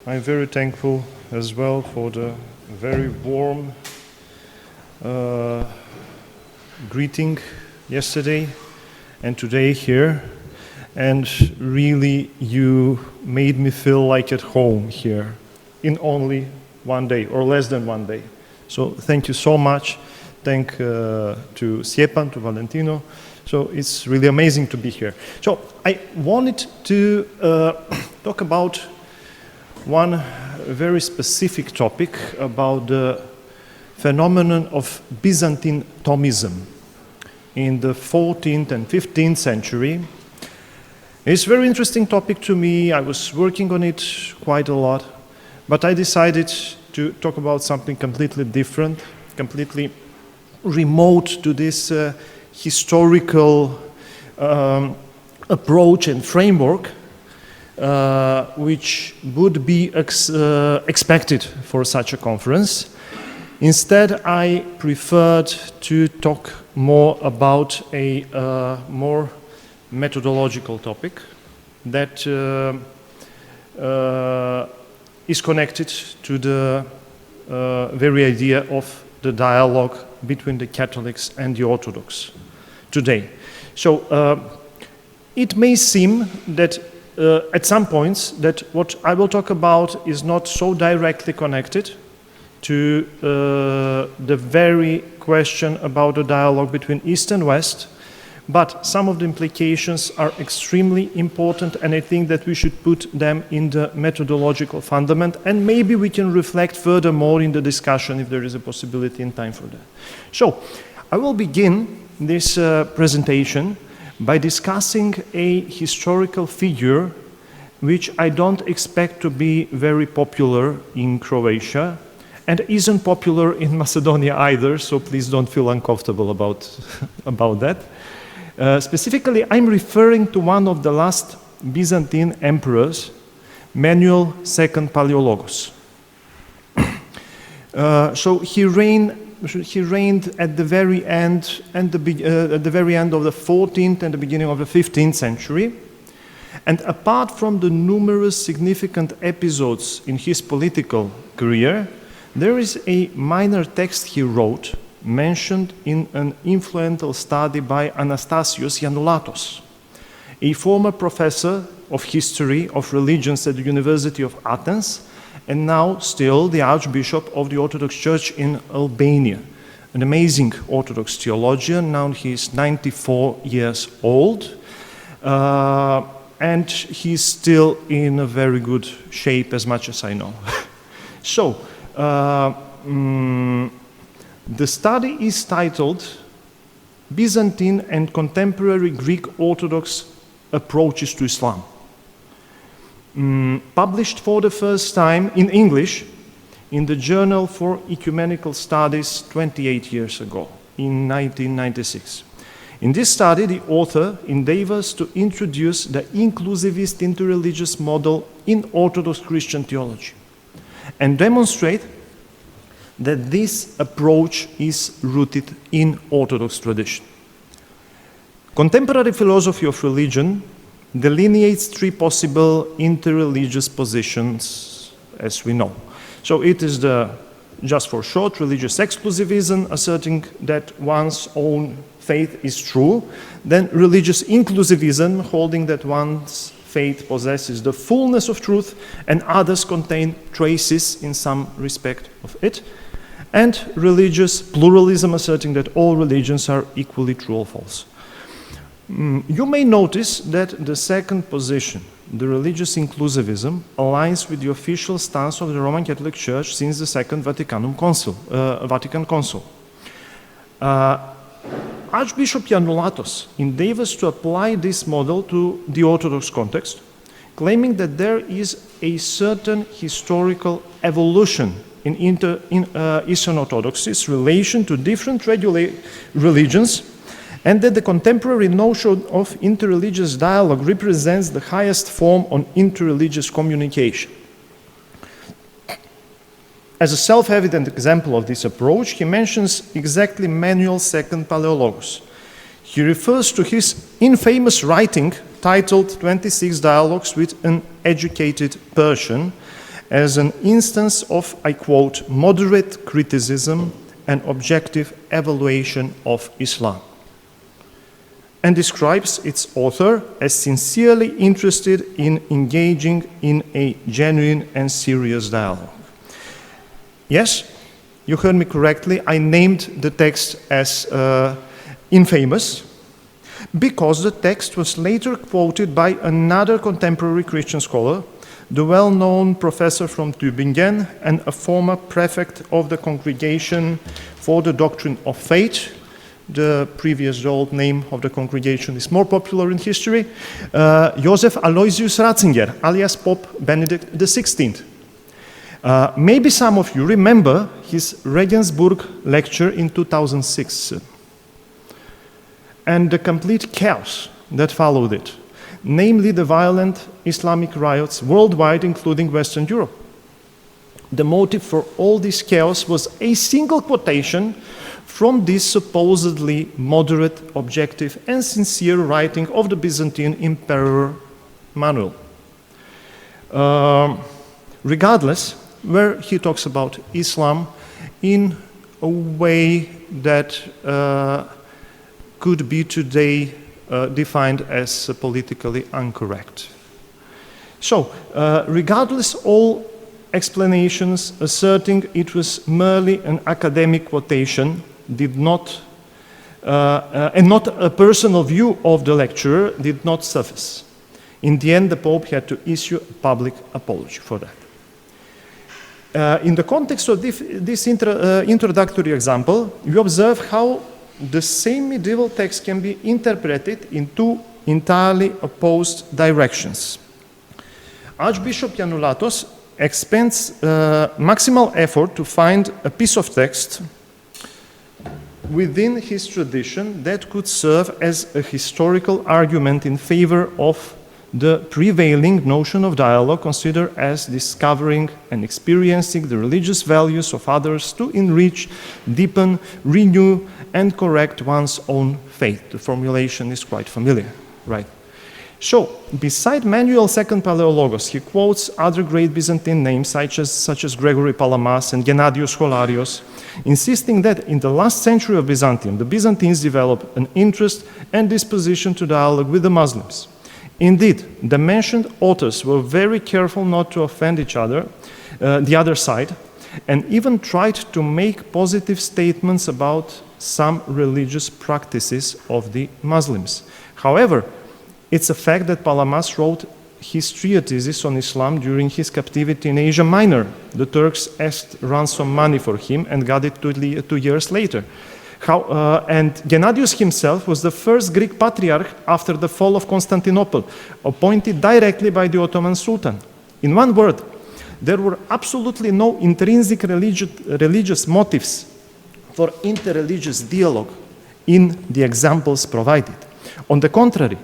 I'm very thankful as well for the very warm greeting yesterday and today here. And really, you made me feel like at home here in only one day or less than one day. So thank you so much. Thank to Stjepan, to Valentino. So it's really amazing to be here. So I wanted to talk about one very specific topic about the phenomenon of Byzantine Thomism in the 14th and 15th century. It's a very interesting topic to me. I was working on it quite a lot, but I decided to talk about something completely different, completely remote to this historical approach and framework which would be expected for such a conference. Instead, I preferred to talk more about a more methodological topic that is connected to the very idea of the dialogue between the Catholics and the Orthodox today. So it may seem that at some points that what I will talk about is not so directly connected to the very question about the dialogue between East and West, but some of the implications are extremely important, and I think that we should put them in the methodological fundament, and maybe we can reflect furthermore in the discussion if there is a possibility and time for that. So, I will begin this presentation by discussing a historical figure which I don't expect to be very popular in Croatia, and isn't popular in Macedonia either, so please don't feel uncomfortable about that. Specifically, I'm referring to one of the last Byzantine emperors, Manuel II Palaeologos. So he reigned at the very end of the 14th and the beginning of the 15th century. And apart from the numerous significant episodes in his political career, there is a minor text he wrote mentioned in an influential study by Anastasios Yanulatos, a former professor of history of religions at the University of Athens, and now still the Archbishop of the Orthodox Church in Albania. An amazing Orthodox theologian. Now he is 94 years old, and he's still in a very good shape as much as I know. So, the study is titled Byzantine and Contemporary Greek Orthodox Approaches to Islam. Published for the first time in English in the Journal for Ecumenical Studies 28 years ago, in 1996. In this study, the author endeavors to introduce the inclusivist interreligious model in Orthodox Christian theology and demonstrate that this approach is rooted in Orthodox tradition. Contemporary philosophy of religion delineates three possible interreligious positions, as we know. So it is the, just for short, religious exclusivism, asserting that one's own faith is true, then religious inclusivism, holding that one's faith possesses the fullness of truth and others contain traces in some respect of it, and religious pluralism, asserting that all religions are equally true or false. You may notice that the second position, the religious inclusivism, aligns with the official stance of the Roman Catholic Church since the Second Vatican Council. Archbishop Yanulatos endeavors to apply this model to the Orthodox context, claiming that there is a certain historical evolution in Eastern Orthodoxy's relation to different religions, and that the contemporary notion of interreligious dialogue represents the highest form of interreligious communication. As a self-evident example of this approach, he mentions exactly Manuel II Palaeologos. He refers to his infamous writing titled 26 Dialogues with an Educated Persian, as an instance of, I quote, moderate criticism and objective evaluation of Islam, and describes its author as sincerely interested in engaging in a genuine and serious dialogue. Yes, you heard me correctly, I named the text as infamous because the text was later quoted by another contemporary Christian scholar, the well-known professor from Tübingen and a former prefect of the Congregation for the Doctrine of Faith. The previous old name of the congregation is more popular in history, Joseph Aloysius Ratzinger, alias Pope Benedict XVI. Maybe some of you remember his Regensburg lecture in 2006 and the complete chaos that followed it, namely the violent Islamic riots worldwide, including Western Europe. The motive for all this chaos was a single quotation from this supposedly moderate, objective, and sincere writing of the Byzantine Emperor Manuel. Regardless, where he talks about Islam in a way that could be today defined as politically incorrect. So, regardless all explanations asserting it was merely an academic quotation did not, and not a personal view of the lecturer, did not suffice. In the end, the Pope had to issue a public apology for that. In the context of this introductory example, you observe how the same medieval text can be interpreted in two entirely opposed directions. Archbishop Janulatos expends maximal effort to find a piece of text within his tradition that could serve as a historical argument in favor of the prevailing notion of dialogue, considered as discovering and experiencing the religious values of others to enrich, deepen, renew, and correct one's own faith. The formulation is quite familiar, right? So, beside Manuel II Paleologos, he quotes other great Byzantine names such as Gregory Palamas and Gennadios Scholarios, insisting that in the last century of Byzantium, the Byzantines developed an interest and disposition to dialogue with the Muslims. Indeed, the mentioned authors were very careful not to offend each other, the other side, and even tried to make positive statements about some religious practices of the Muslims. However, it's a fact that Palamas wrote his treatises on Islam during his captivity in Asia Minor. The Turks asked ransom money for him and got it 2 years later. And Gennadios himself was the first Greek patriarch after the fall of Constantinople, appointed directly by the Ottoman Sultan. In one word, there were absolutely no intrinsic religious motives for interreligious dialogue in the examples provided. On the contrary,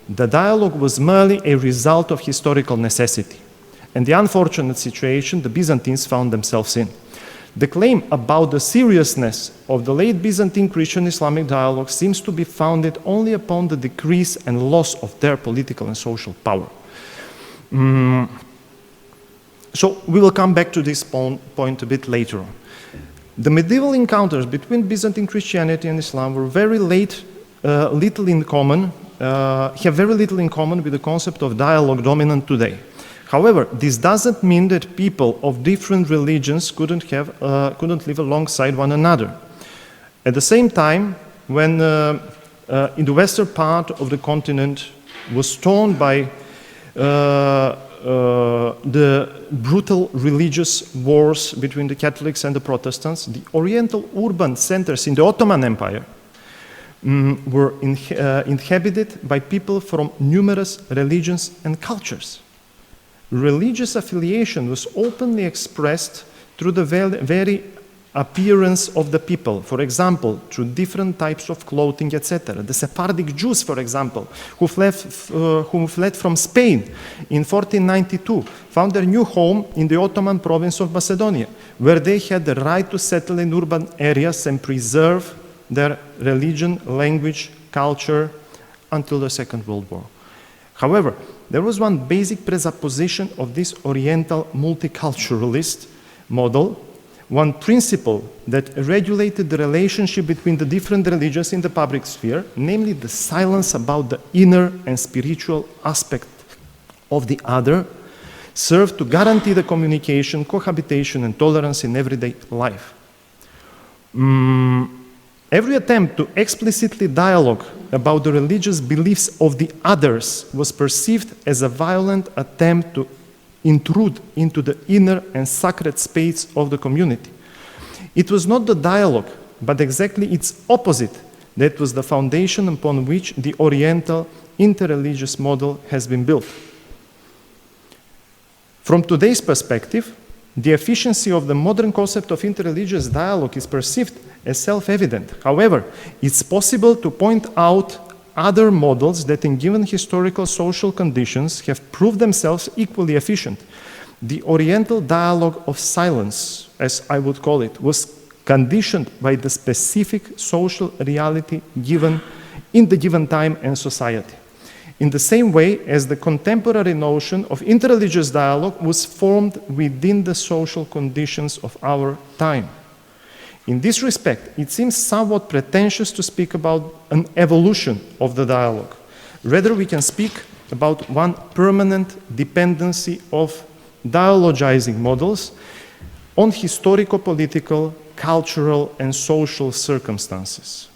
the dialogue was merely a result of historical necessity and the unfortunate situation the Byzantines found themselves in. The claim about the seriousness of the late Byzantine Christian-Islamic dialogue seems to be founded only upon the decrease and loss of their political and social power. So we will come back to this point a bit later on. The medieval encounters between Byzantine Christianity and Islam were very little in common, have very little in common with the concept of dialogue dominant today. However, this doesn't mean that people of different religions couldn't live alongside one another. At the same time, when in the western part of the continent was torn by the brutal religious wars between the Catholics and the Protestants, the oriental urban centers in the Ottoman Empire were inhabited by people from numerous religions and cultures. Religious affiliation was openly expressed through the very appearance of the people, for example, through different types of clothing, etc. The Sephardic Jews, for example, who fled from Spain in 1492, found their new home in the Ottoman province of Macedonia, where they had the right to settle in urban areas and preserve their religion, language, culture until the Second World War. However, there was one basic presupposition of this Oriental multiculturalist model, one principle that regulated the relationship between the different religions in the public sphere, namely the silence about the inner and spiritual aspect of the other, served to guarantee the communication, cohabitation, and tolerance in everyday life. Every attempt to explicitly dialogue about the religious beliefs of the others was perceived as a violent attempt to intrude into the inner and sacred space of the community. It was not the dialogue, but exactly its opposite that was the foundation upon which the Oriental interreligious model has been built. From today's perspective, the efficiency of the modern concept of interreligious dialogue is perceived as self-evident. However, it's possible to point out other models that in given historical social conditions have proved themselves equally efficient. The Oriental dialogue of silence, as I would call it, was conditioned by the specific social reality given in the given time and society. In the same way as the contemporary notion of interreligious dialogue was formed within the social conditions of our time. In this respect, it seems somewhat pretentious to speak about an evolution of the dialogue. Rather, we can speak about one permanent dependency of dialogizing models on historico-political, cultural, and social circumstances.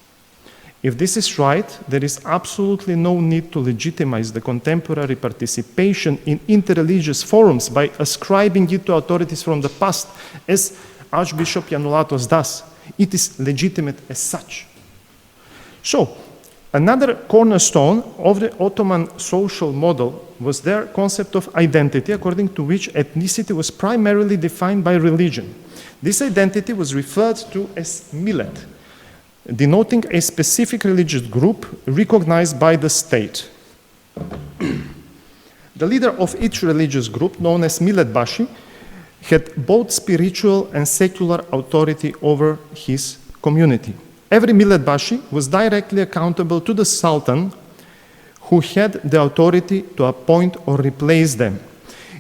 If this is right, there is absolutely no need to legitimize the contemporary participation in interreligious forums by ascribing it to authorities from the past, as Archbishop Janulatos does. It is legitimate as such. So, another cornerstone of the Ottoman social model was their concept of identity, according to which ethnicity was primarily defined by religion. This identity was referred to as millet, denoting a specific religious group recognized by the state. The leader of each religious group, known as milletbashi, had both spiritual and secular authority over his community. Every milletbashi was directly accountable to the Sultan, who had the authority to appoint or replace them.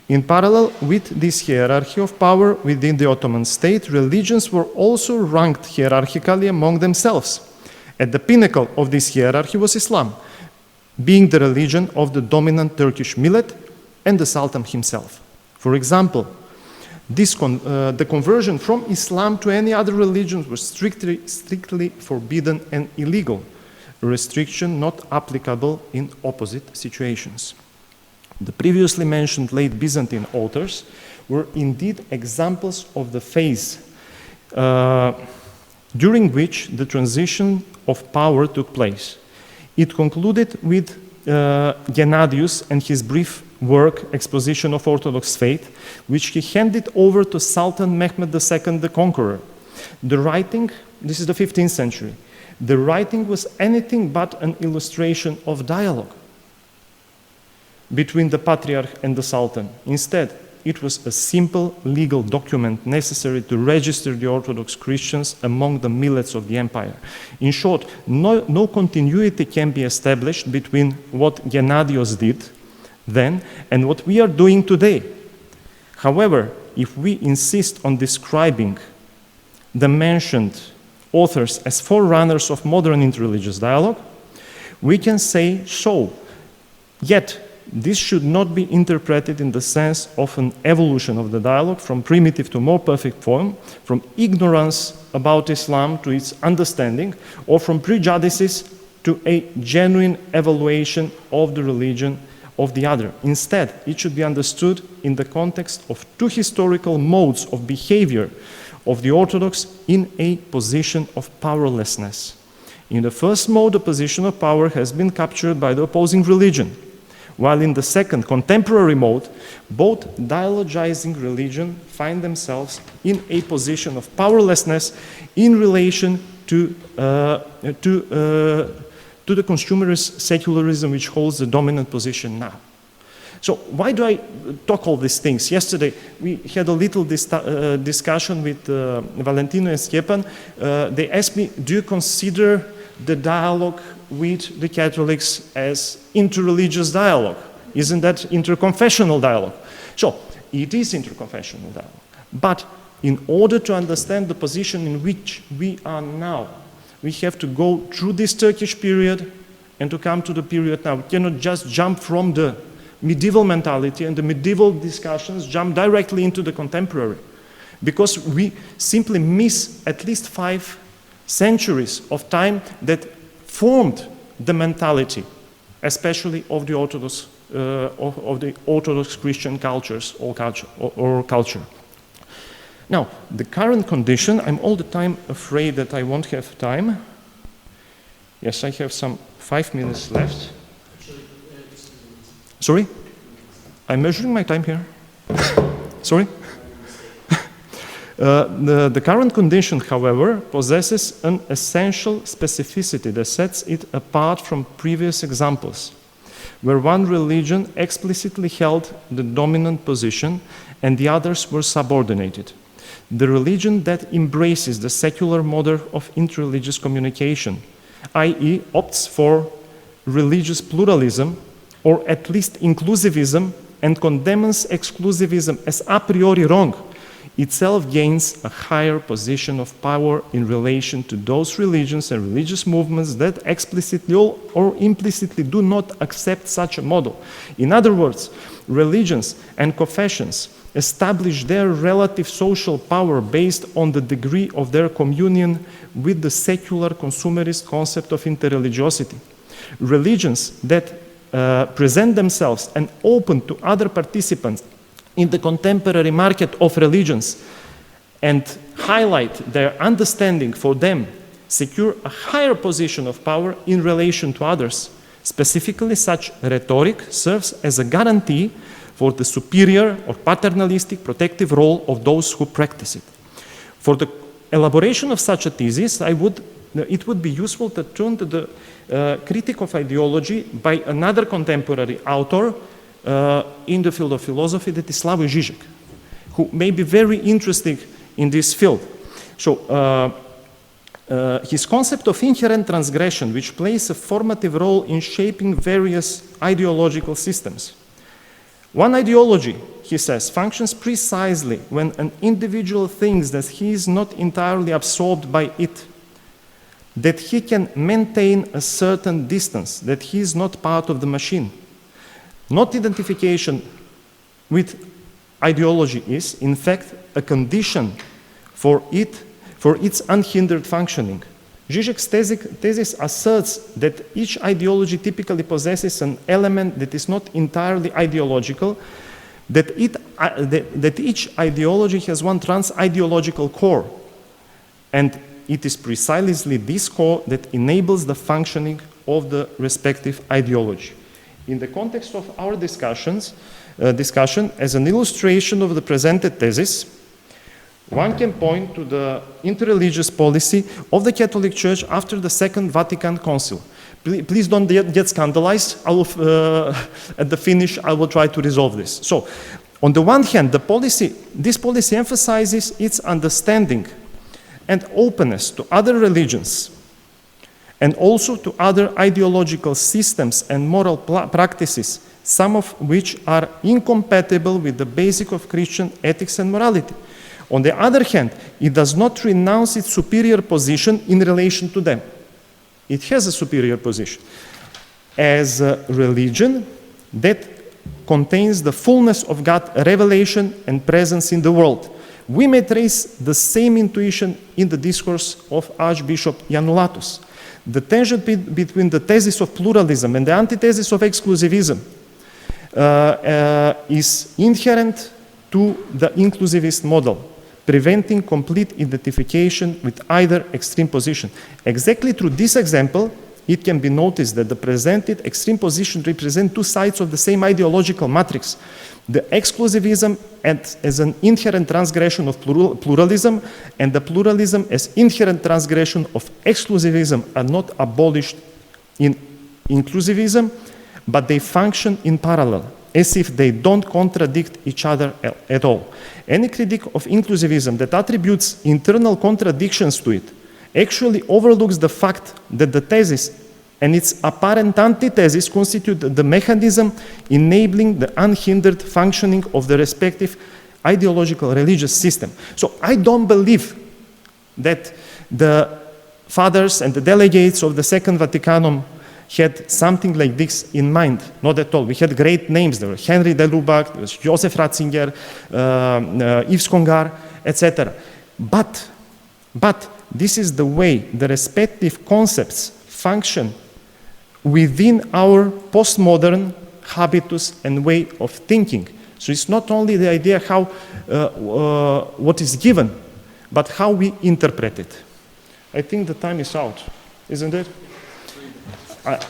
In parallel with this hierarchy of power within the Ottoman state, religions were also ranked hierarchically among themselves. At the pinnacle of this hierarchy was Islam, being the religion of the dominant Turkish millet and the Sultan himself. For example, the conversion from Islam to any other religion was strictly forbidden and illegal, a restriction not applicable in opposite situations. The previously mentioned late Byzantine authors were indeed examples of the phase during which the transition of power took place. It concluded with Gennadius and his brief work, Exposition of Orthodox Faith, which he handed over to Sultan Mehmed II the Conqueror. The writing, this is the 15th century, the writing was anything but an illustration of dialogue between the Patriarch and the Sultan. Instead, it was a simple legal document necessary to register the Orthodox Christians among the millets of the empire. In short, no continuity can be established between what Gennadios did then and what we are doing today. However, if we insist on describing the mentioned authors as forerunners of modern interreligious dialogue, we can say so. Yet, this should not be interpreted in the sense of an evolution of the dialogue from primitive to more perfect form, from ignorance about Islam to its understanding, or from prejudices to a genuine evaluation of the religion of the other. Instead, it should be understood in the context of two historical modes of behavior of the Orthodox in a position of powerlessness. In the first mode, the position of power has been captured by the opposing religion, while in the second, contemporary mode, both dialogizing religion find themselves in a position of powerlessness in relation to the consumerist secularism which holds the dominant position now. So why do I talk all these things? Yesterday we had a little discussion with Valentino and Stjepan. They asked me, do you consider the dialogue with the Catholics as interreligious dialogue? Isn't that interconfessional dialogue? So, it is interconfessional dialogue. But in order to understand the position in which we are now, we have to go through this Turkish period and to come to the period now. We cannot just jump from the medieval mentality and the medieval discussions, jump directly into the contemporary. Because we simply miss at least 5 centuries of time that formed the mentality, especially of the Orthodox Christian cultures or culture. Now, the current condition, I'm all the time afraid that I won't have time. Yes, I have some 5 minutes left. Sorry? I'm measuring my time here. Sorry? The current condition, however, possesses an essential specificity that sets it apart from previous examples, where one religion explicitly held the dominant position and the others were subordinated. The religion that embraces the secular model of interreligious communication, i.e. opts for religious pluralism, or at least inclusivism, and condemns exclusivism as a priori wrong, itself gains a higher position of power in relation to those religions and religious movements that explicitly or implicitly do not accept such a model. In other words, religions and confessions establish their relative social power based on the degree of their communion with the secular consumerist concept of interreligiosity. Religions that present themselves and open to other participants in the contemporary market of religions and highlight their understanding for them, secure a higher position of power in relation to others. Specifically, such rhetoric serves as a guarantee for the superior or paternalistic protective role of those who practice it. For the elaboration of such a thesis, it would be useful to turn to the critique of ideology by another contemporary author in the field of philosophy, that is Slavoj Žižek, who may be very interesting in this field. So, his concept of inherent transgression, which plays a formative role in shaping various ideological systems. One ideology, he says, functions precisely when an individual thinks that he is not entirely absorbed by it, that he can maintain a certain distance, that he is not part of the machine. Not identification with ideology is, in fact, a condition for its unhindered functioning. Žižek's thesis asserts that each ideology typically possesses an element that is not entirely ideological, that each ideology has one trans-ideological core, and it is precisely this core that enables the functioning of the respective ideology. In the context of our discussion, as an illustration of the presented thesis, one can point to the interreligious policy of the Catholic Church after the Second Vatican Council. Please don't get scandalized. At the finish, I will try to resolve this. So, on the one hand, this policy emphasizes its understanding and openness to other religions, and also to other ideological systems and moral practices, some of which are incompatible with the basic of Christian ethics and morality. On the other hand, it does not renounce its superior position in relation to them. It has a superior position as a religion that contains the fullness of God's revelation and presence in the world. We may trace the same intuition in the discourse of Archbishop Janulatus. The tension between the thesis of pluralism and the antithesis of exclusivism is inherent to the inclusivist model, preventing complete identification with either extreme position. Exactly through this example, it can be noticed that the presented extreme position represent two sides of the same ideological matrix. The exclusivism as an inherent transgression of pluralism, and the pluralism as inherent transgression of exclusivism are not abolished in inclusivism, but they function in parallel, as if they don't contradict each other at all. Any critique of inclusivism that attributes internal contradictions to it actually overlooks the fact that the thesis and its apparent antithesis constitute the mechanism enabling the unhindered functioning of the respective ideological religious system. So I don't believe that the fathers and the delegates of the Second Vaticanum had something like this in mind. Not at all. We had great names. There were Henry de Lubac, there was Joseph Ratzinger, Yves Congar, etc. But this is the way the respective concepts function within our postmodern habitus and way of thinking. So it's not only the idea how what is given, but how we interpret it. I think the time is out, isn't it?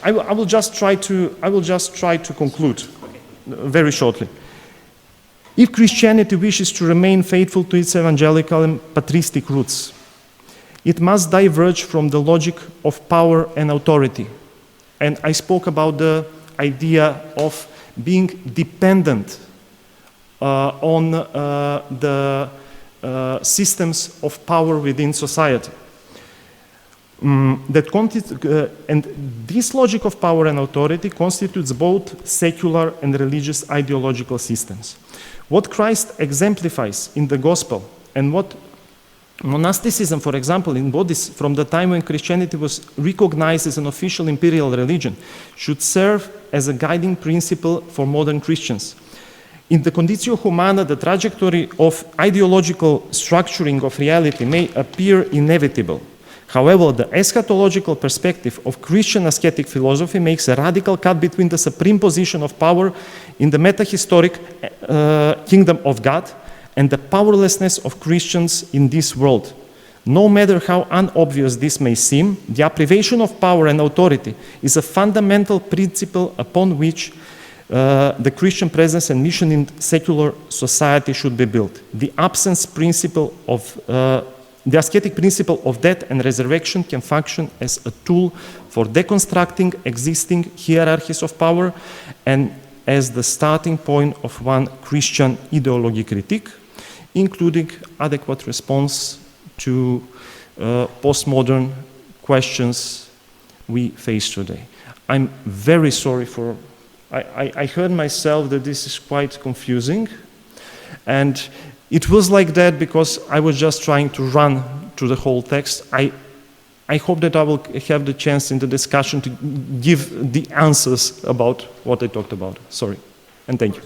I will just try to conclude very shortly. If Christianity wishes to remain faithful to its evangelical and patristic roots, it must diverge from the logic of power and authority. And I spoke about the idea of being dependent on the systems of power within society. And this logic of power and authority constitutes both secular and religious ideological systems. What Christ exemplifies in the gospel and what monasticism, for example, embodies from the time when Christianity was recognized as an official imperial religion should serve as a guiding principle for modern Christians. In the Conditio Humana, the trajectory of ideological structuring of reality may appear inevitable. However, the eschatological perspective of Christian ascetic philosophy makes a radical cut between the supreme position of power in the metahistoric kingdom of God and the powerlessness of Christians in this world. No matter how unobvious this may seem, the deprivation of power and authority is a fundamental principle upon which the Christian presence and mission in secular society should be built. The ascetic principle of death and resurrection can function as a tool for deconstructing existing hierarchies of power and as the starting point of one Christian ideology critique, including adequate response to postmodern questions we face today. I'm very sorry for, I heard myself that this is quite confusing, and it was like that because I was just trying to run through the whole text. I hope that I will have the chance in the discussion to give the answers about what I talked about. Sorry, and thank you.